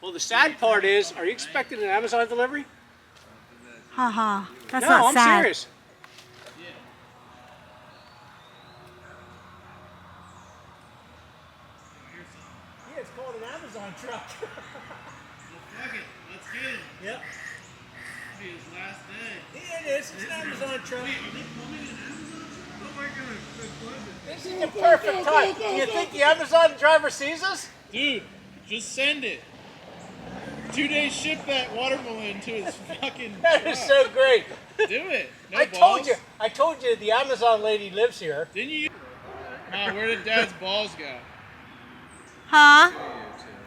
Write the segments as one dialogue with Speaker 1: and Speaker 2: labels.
Speaker 1: Well, the sad part is, are you expecting an Amazon delivery?
Speaker 2: Haha, that's
Speaker 1: no,
Speaker 2: not
Speaker 1: I'm
Speaker 2: sad.
Speaker 1: serious. Yeah, it's called an Amazon truck.
Speaker 3: Well, fuck it. Let's get him.
Speaker 1: Yep.
Speaker 3: It'll be his last day.
Speaker 1: Yeah, it is. It's an Amazon truck.
Speaker 3: Wait, are they coming in Amazon? Oh my god.
Speaker 1: This is the perfect time. Do you think the Amazon driver sees us?
Speaker 3: Dude, just send it. 2 days ship that watermelon to his fucking
Speaker 1: That is so great.
Speaker 3: Do it. No
Speaker 1: I
Speaker 3: balls.
Speaker 1: told you the Amazon lady lives here.
Speaker 3: Didn't you? Mom, where did Dad's balls go?
Speaker 2: Huh?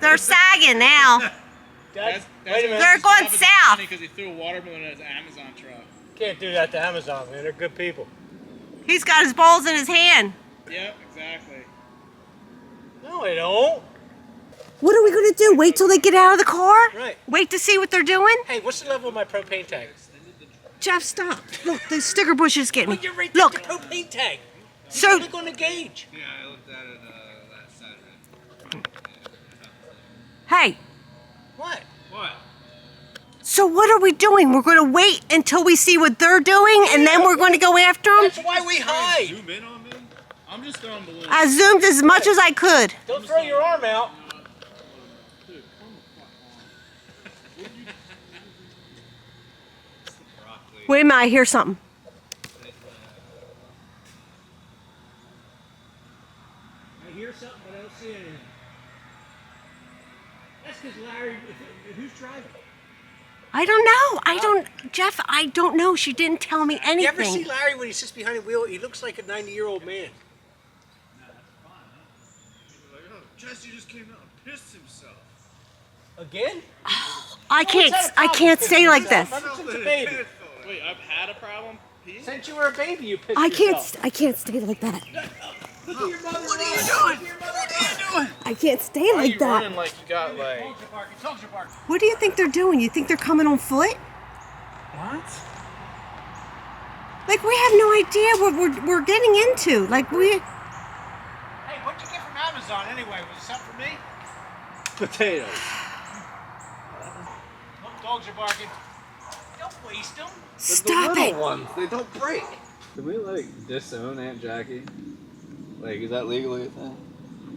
Speaker 2: They're sagging now.
Speaker 3: Dad's
Speaker 2: They're going south.
Speaker 3: Because he threw a watermelon in his Amazon truck.
Speaker 1: Can't do that to Amazon, man. They're good people.
Speaker 2: He's got his balls in his hand.
Speaker 3: Yep, exactly.
Speaker 1: No, they don't.
Speaker 2: What are we going to do? Wait till they get out of the car?
Speaker 1: Right.
Speaker 2: Wait to see what they're doing?
Speaker 1: Hey, what's the level of my propane tank?
Speaker 2: Jeff, stop. Look, the sticker bush is getting me.
Speaker 1: But you're right
Speaker 2: Look.
Speaker 1: there, the propane tank. You
Speaker 2: So,
Speaker 1: can look on the gauge.
Speaker 3: Yeah, I looked at it last Saturday.
Speaker 2: hey,
Speaker 1: What?
Speaker 3: What?
Speaker 2: so what are we doing? We're going to wait until we see what they're doing, and then we're going to go after them?
Speaker 1: That's why we hide.
Speaker 3: Zoom in on me? I'm just throwing balloons.
Speaker 2: I zoomed as much as I could.
Speaker 1: Don't throw your arm out.
Speaker 3: Dude, come the fuck on.
Speaker 2: Wait a minute, I hear something.
Speaker 1: I hear something, but I don't see anything. That's because Larry, who's driving?
Speaker 2: I don't know. Jeff, I don't know. She didn't tell me anything.
Speaker 1: You ever see Larry when he sits behind the wheel? He looks like a 90-year-old man.
Speaker 3: Jesse just came out and pissed himself.
Speaker 1: Again?
Speaker 2: I can't stay like this.
Speaker 1: Since a baby.
Speaker 3: Wait, I've had a problem?
Speaker 1: Since you were a baby, you pissed
Speaker 2: I
Speaker 1: yourself.
Speaker 2: can't stay like that.
Speaker 1: Look at your mother. What are you doing? What are you doing?
Speaker 2: I can't stay like that.
Speaker 3: Running like you got like...
Speaker 2: What do you think they're doing? You think they're coming on foot?
Speaker 3: What?
Speaker 2: Like, we have no idea what we're getting into. Like, we...
Speaker 1: Hey, what'd you get from Amazon anyway? Was it something for me?
Speaker 3: Potatoes.
Speaker 1: Look, dogs are barking. Don't waste them.
Speaker 2: Stop
Speaker 3: the
Speaker 2: it.
Speaker 3: little ones, they don't break. Can we like disown Aunt Jackie? Like, is that legally a thing?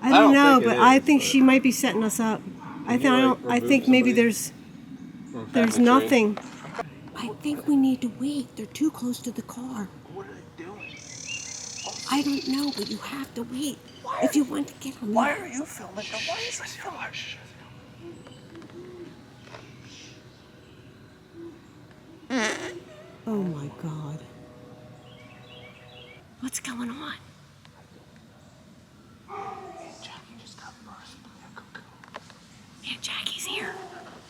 Speaker 2: I don't know,
Speaker 3: think it
Speaker 2: but I
Speaker 3: is,
Speaker 2: think
Speaker 3: but-
Speaker 2: she might be setting us up. I
Speaker 3: Can you, like,
Speaker 2: think
Speaker 3: remove
Speaker 2: maybe
Speaker 3: somebody
Speaker 2: there's
Speaker 3: Family
Speaker 2: nothing. I think we need to wait. They're too close to the car.
Speaker 1: What are they doing?
Speaker 2: I don't know, but you have to wait. If you want to get on
Speaker 1: Why
Speaker 2: there.
Speaker 1: are you filming the lights?
Speaker 2: Oh my God. What's going on?
Speaker 1: Jackie just got burst by a cocoon.
Speaker 2: Aunt Jackie's here.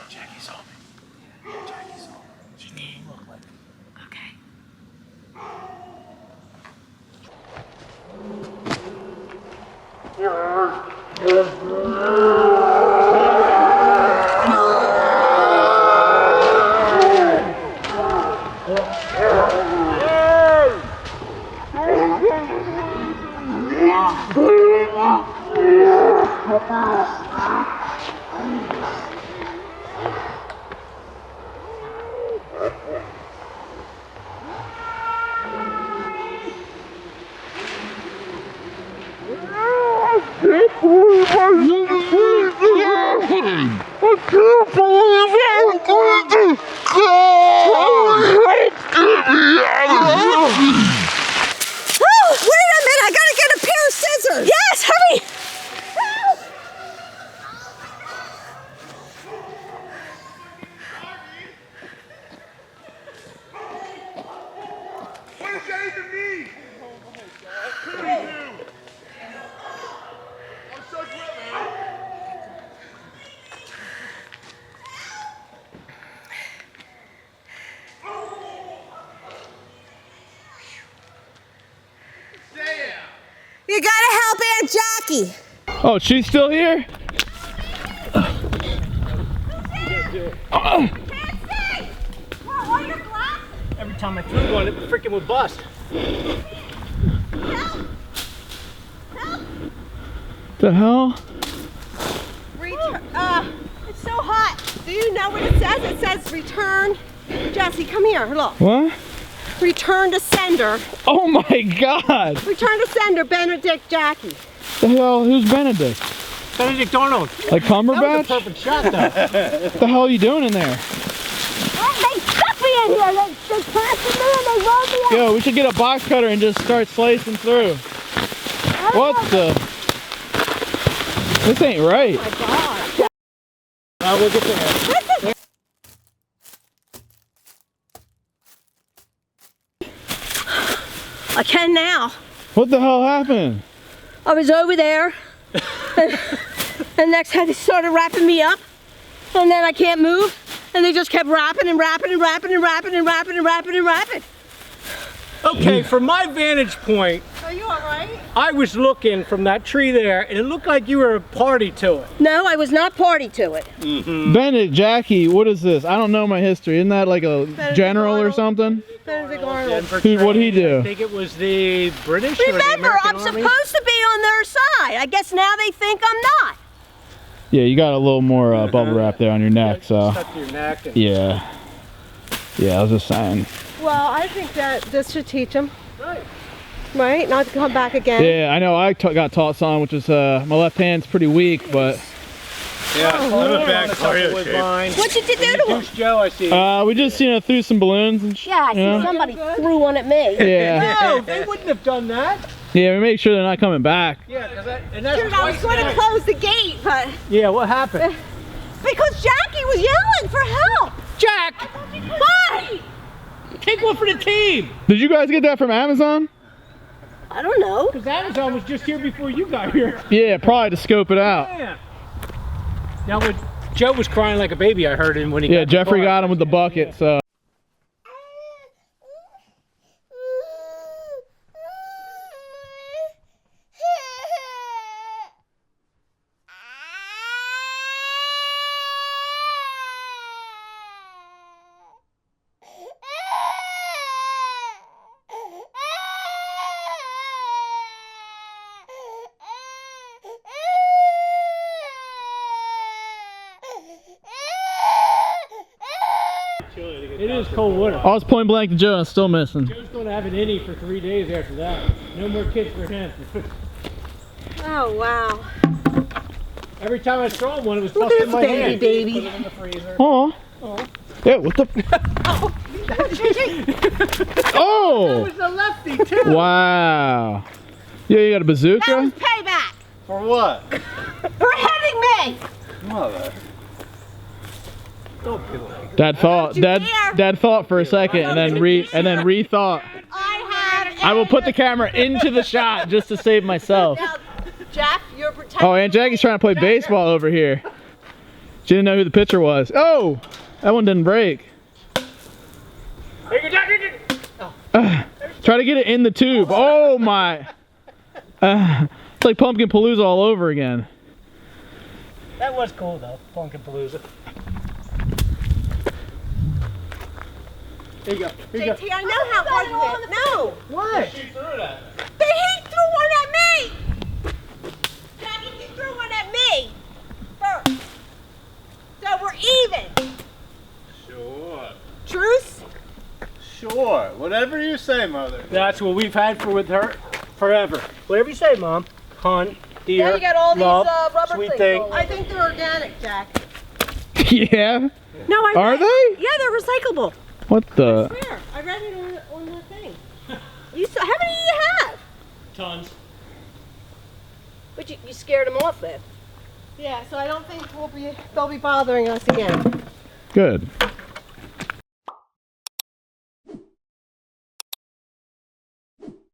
Speaker 1: Jackie saw me. Jackie saw me.
Speaker 2: She did.
Speaker 1: Look like it.
Speaker 2: Okay. Oh, wait a minute! I gotta get a pair of scissors! Yes, hurry!
Speaker 3: What is that even mean? Oh my God. I'm so wet, man.
Speaker 2: You gotta help Aunt Jackie!
Speaker 3: Oh, she's still here?
Speaker 1: Every time I threw one, it freaking would bust.
Speaker 2: Help! Help!
Speaker 3: The hell?
Speaker 2: It's so hot! Do you know what it says? It says return. Jesse, come here. Look.
Speaker 4: What?
Speaker 2: Return to sender.
Speaker 4: Oh my God!
Speaker 2: Return to sender, Benedict Jackie.
Speaker 4: The hell? Who's Benedict?
Speaker 1: Benedict Arnold.
Speaker 4: Like
Speaker 1: That was a
Speaker 4: Cumberbatch?
Speaker 1: perfect shot, though.
Speaker 4: What the hell are you doing in there?
Speaker 2: They stuck me in here. They plastered me and they rolled me out.
Speaker 4: Yo, we should get a box cutter and just start slicing through. What the? This ain't right.
Speaker 2: Oh my God.
Speaker 1: We'll get there.
Speaker 2: I can now.
Speaker 4: What the hell happened?
Speaker 2: I was over there. And next time they started wrapping me up. And then I can't move. And they just kept wrapping and wrapping and wrapping and wrapping and wrapping and wrapping and wrapping.
Speaker 1: Okay, from my vantage point,
Speaker 2: Are you all right?
Speaker 1: I was looking from that tree there, and it looked like you were a party to it.
Speaker 2: No, I was not party to it.
Speaker 4: Benedict, Jackie, what is this? I don't know my history. Isn't that like a general or
Speaker 2: Arnold.
Speaker 4: something?
Speaker 2: Benedict Arnold.
Speaker 4: What'd he do?
Speaker 1: I think it was the British or the
Speaker 2: Remember,
Speaker 1: American
Speaker 2: I'm
Speaker 1: Army.
Speaker 2: supposed to be on their side. I guess now they think I'm not.
Speaker 4: Yeah, you got a little more bubble wrap there on your neck, so.
Speaker 1: Stuck to your neck. And
Speaker 4: Yeah. Yeah, I was just saying.
Speaker 2: Well, I think that this should teach them.
Speaker 1: Right.
Speaker 2: Right? Not to come back again.
Speaker 4: Yeah, I know I got taught something, which is my left hand's pretty weak, but.
Speaker 3: Yeah, I'm a back
Speaker 1: with mine.
Speaker 2: What did you do to him?
Speaker 1: Deuce Joe, I see.
Speaker 4: We just, threw some balloons and
Speaker 2: Yeah, I see
Speaker 4: Yeah.
Speaker 2: somebody threw one at me.
Speaker 4: Yeah.
Speaker 1: No, they wouldn't have done that.
Speaker 4: Yeah, we make sure they're not coming back.
Speaker 1: Yeah, and that's
Speaker 2: Dude, I was going to close the gate, but
Speaker 1: Yeah, what happened?
Speaker 2: because Jackie was yelling for help.
Speaker 1: Jack,
Speaker 2: Why?
Speaker 1: take one for the team.
Speaker 4: Did you guys get that from Amazon?
Speaker 2: I don't know.
Speaker 1: Because Amazon was just here before you got here.
Speaker 4: Yeah, probably to scope it out.
Speaker 1: Yeah. Now, when Joe was crying like a baby, I heard him when he
Speaker 4: Yeah,
Speaker 1: got the
Speaker 4: Jeffrey
Speaker 1: car.
Speaker 4: got him with the bucket, so.
Speaker 1: It is cold water.
Speaker 4: I was point blank to Joe and still missing.
Speaker 1: Joe's going to have an innie for 3 days after that. No more kids for him.
Speaker 2: Oh, wow.
Speaker 1: Every time I saw him one, it was
Speaker 2: Look
Speaker 1: busting
Speaker 2: at
Speaker 1: my
Speaker 2: this
Speaker 1: hand.
Speaker 2: baby.
Speaker 1: Put it in the freezer.
Speaker 4: Oh. Yeah, what the? Oh!
Speaker 1: It was a lefty, too.
Speaker 4: Wow. Yeah, you got a bazooka?
Speaker 2: That was payback
Speaker 3: For what?
Speaker 2: for hitting me.
Speaker 3: Mother.
Speaker 1: Don't be like
Speaker 4: Dad thought.
Speaker 2: you
Speaker 4: Dad.
Speaker 2: dare.
Speaker 4: Dad thought for a second, and then rethought.
Speaker 2: I have.
Speaker 4: I will put the camera into the shot just to save myself.
Speaker 2: Now, Jeff, you're protecting.
Speaker 4: Oh, Aunt Jackie's trying to play baseball over here. She didn't know who the pitcher was. Oh, that one didn't break. Try to get it in the tube. Oh my. It's like Pumpkin Palooza all over again.
Speaker 1: That was cool, though. Pumpkin Palooza. There you go. Here you go.
Speaker 2: JT, I know how hard you hit. No.
Speaker 1: What?
Speaker 2: He threw one at me. Jackie, he threw one at me first. So we're even.
Speaker 3: Sure.
Speaker 2: Truce?
Speaker 3: Sure. Whatever you say, Mother.
Speaker 1: That's what we've had with her forever. Whatever you say, Mom. Hun, dear,
Speaker 2: Now you got all
Speaker 1: love,
Speaker 2: these rubber
Speaker 1: sweet
Speaker 2: things.
Speaker 1: thing.
Speaker 2: I think they're organic, Jack.
Speaker 4: Yeah.
Speaker 2: No, I
Speaker 4: Are
Speaker 2: read,
Speaker 4: they?
Speaker 2: Yeah, they're recyclable.
Speaker 4: What the?
Speaker 2: Where? I read it on the thing. How many do you have?
Speaker 1: Tons.
Speaker 2: But you scared them off then. Yeah, so I don't think they'll be bothering us again.
Speaker 4: Good.